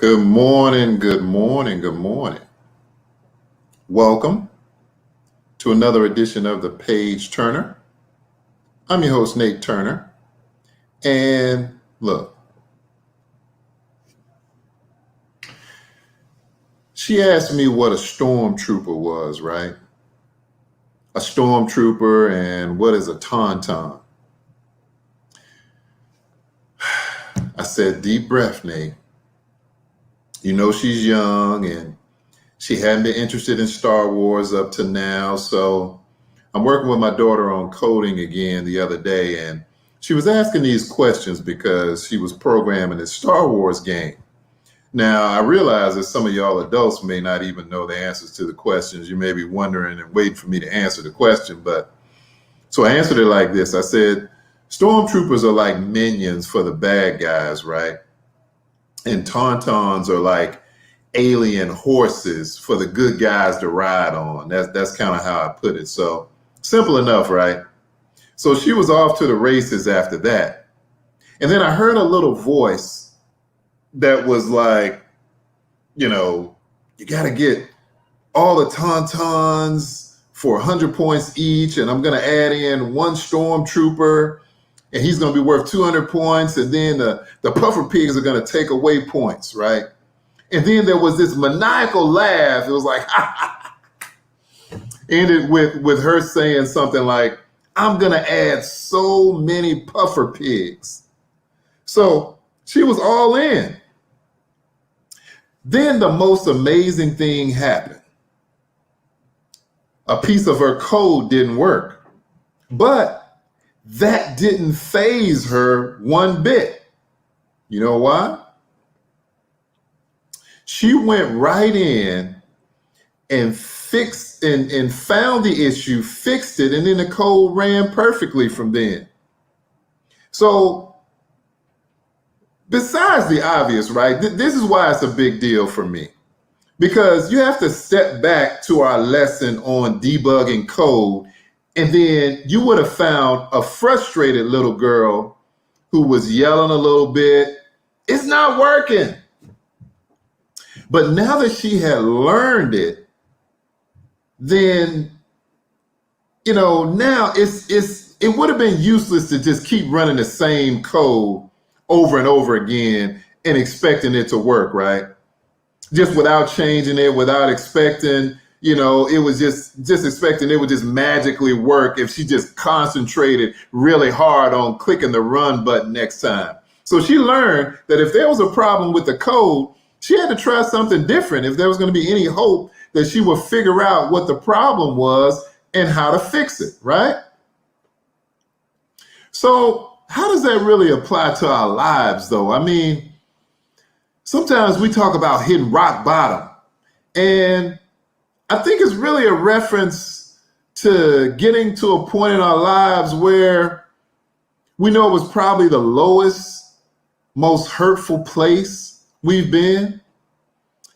Good morning, good morning, good morning. Welcome to another edition of the Page Turner. I'm your host, Nate Turner. And look, she asked me what a stormtrooper was, right? A stormtrooper and what is a tauntaun? I said, deep breath, Nate. You know she's young and she hadn't been interested in Star Wars up to now, so I'm working with my daughter on coding again the other day, and she was asking these questions because she was programming this Star Wars game. Now, I realize that some of y'all adults may not even know the answers to the questions. You may be wondering and waiting for me to answer the question, but so I answered it like this. I said, stormtroopers are like minions for the bad guys, right? And tauntauns are like alien horses for the good guys to ride on. That's kind of how I put it. So simple enough, right? So she was off to the races after that. And then I heard a little voice that was like, you got to get all the tauntauns for 100 points each. And I'm going to add in one stormtrooper and he's going to be worth 200 points. And then the puffer pigs are going to take away points, right? And then there was this maniacal laugh. It was like, ended with her saying something like, I'm going to add so many puffer pigs. So she was all in. Then the most amazing thing happened. A piece of her code didn't work, but that didn't faze her one bit. You know why? She went right in and fixed and found the issue, fixed it, and then the code ran perfectly from then. So besides the obvious, right, this is why it's a big deal for me. Because you have to step back to our lesson on debugging code, and then you would have found a frustrated little girl who was yelling a little bit. It's not working. But now that she had learned it, then, now it would have been useless to just keep running the same code over and over again and expecting it to work, right? Just without changing it, without expecting, it was just expecting it would just magically work if she just concentrated really hard on clicking the run button next time. So she learned that if there was a problem with the code, she had to try something different if there was going to be any hope that she would figure out what the problem was and how to fix it, right? So how does that really apply to our lives, though? I mean, sometimes we talk about hitting rock bottom, and I think it's really a reference to getting to a point in our lives where we know it was probably the lowest, most hurtful place we've been,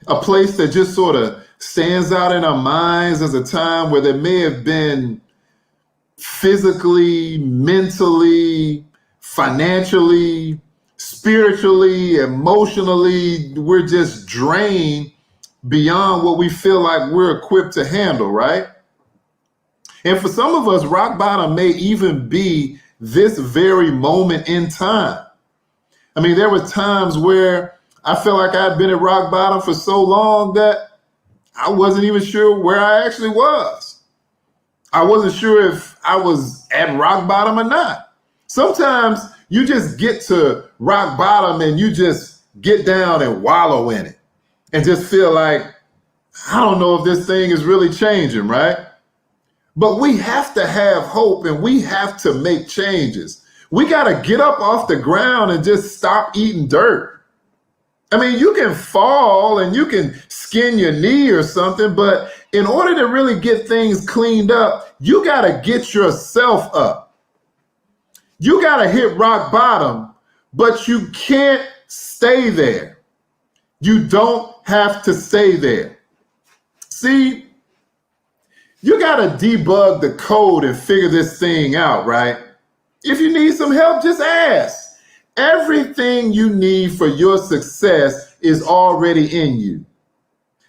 a place that just sort of stands out in our minds as a time where there may have been physically, mentally, financially, spiritually, emotionally, we're just drained beyond what we feel like we're equipped to handle, right? And for some of us, rock bottom may even be this very moment in time. I mean, there were times where I felt like I'd been at rock bottom for so long that I wasn't even sure where I actually was. I wasn't sure if I was at rock bottom or not. Sometimes you just get to rock bottom and you just get down and wallow in it and just feel like, I don't know if this thing is really changing, right? But we have to have hope and we have to make changes. We got to get up off the ground and just stop eating dirt. I mean, you can fall and you can skin your knee or something, but in order to really get things cleaned up, you got to get yourself up. You got to hit rock bottom, but you can't stay there. You don't have to stay there. See, you got to debug the code and figure this thing out, right? If you need some help, just ask. Everything you need for your success is already in you.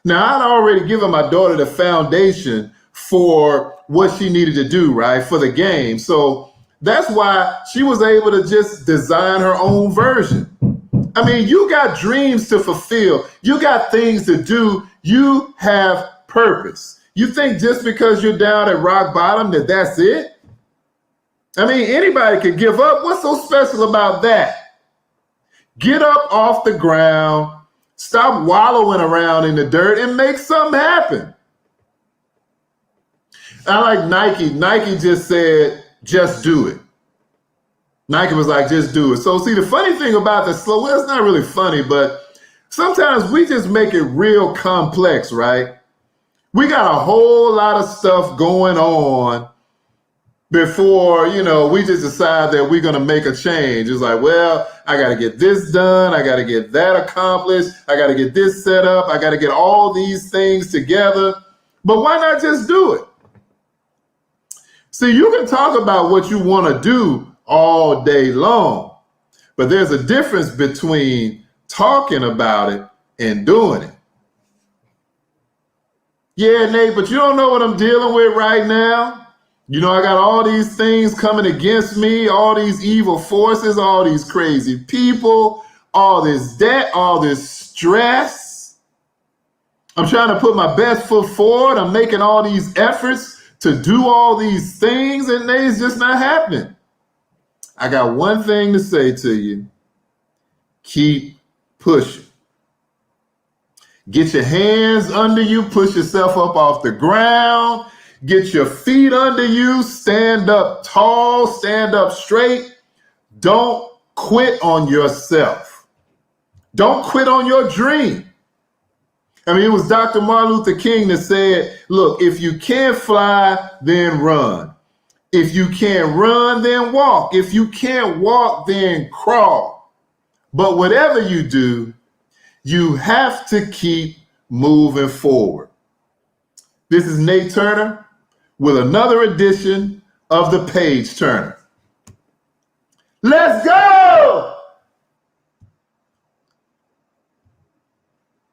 Now, I'd already given my daughter the foundation for what she needed to do, right, for the game. So that's why she was able to just design her own version. I mean, you got dreams to fulfill. You got things to do. You have purpose. You think just because you're down at rock bottom that that's it? I mean, anybody could give up. What's so special about that? Get up off the ground, stop wallowing around in the dirt, and make something happen. I like Nike. Nike just said, just do it. Nike was like, just do it. So see, the funny thing about the slow, well, it's not really funny, but sometimes we just make it real complex, right? We got a whole lot of stuff going on before, we just decide that we're going to make a change. It's like, well, I got to get this done. I got to get that accomplished. I got to get this set up. I got to get all these things together. But why not just do it? See, you can talk about what you want to do all day long, but there's a difference between talking about it and doing it. Yeah, Nate, but you don't know what I'm dealing with right now. I got all these things coming against me, all these evil forces, all these crazy people, all this debt, all this stress. I'm trying to put my best foot forward. I'm making all these efforts to do all these things, and it's just not happening. I got one thing to say to you. Keep pushing. Get your hands under you, push yourself up off the ground, get your feet under you, stand up tall, stand up straight. Don't quit on yourself. Don't quit on your dream. I mean, it was Dr. Martin Luther King that said, look, if you can't fly, then run. If you can't run, then walk. If you can't walk, then crawl. But whatever you do, you have to keep moving forward. This is Nate Turner with another edition of the Page Turner. Let's go!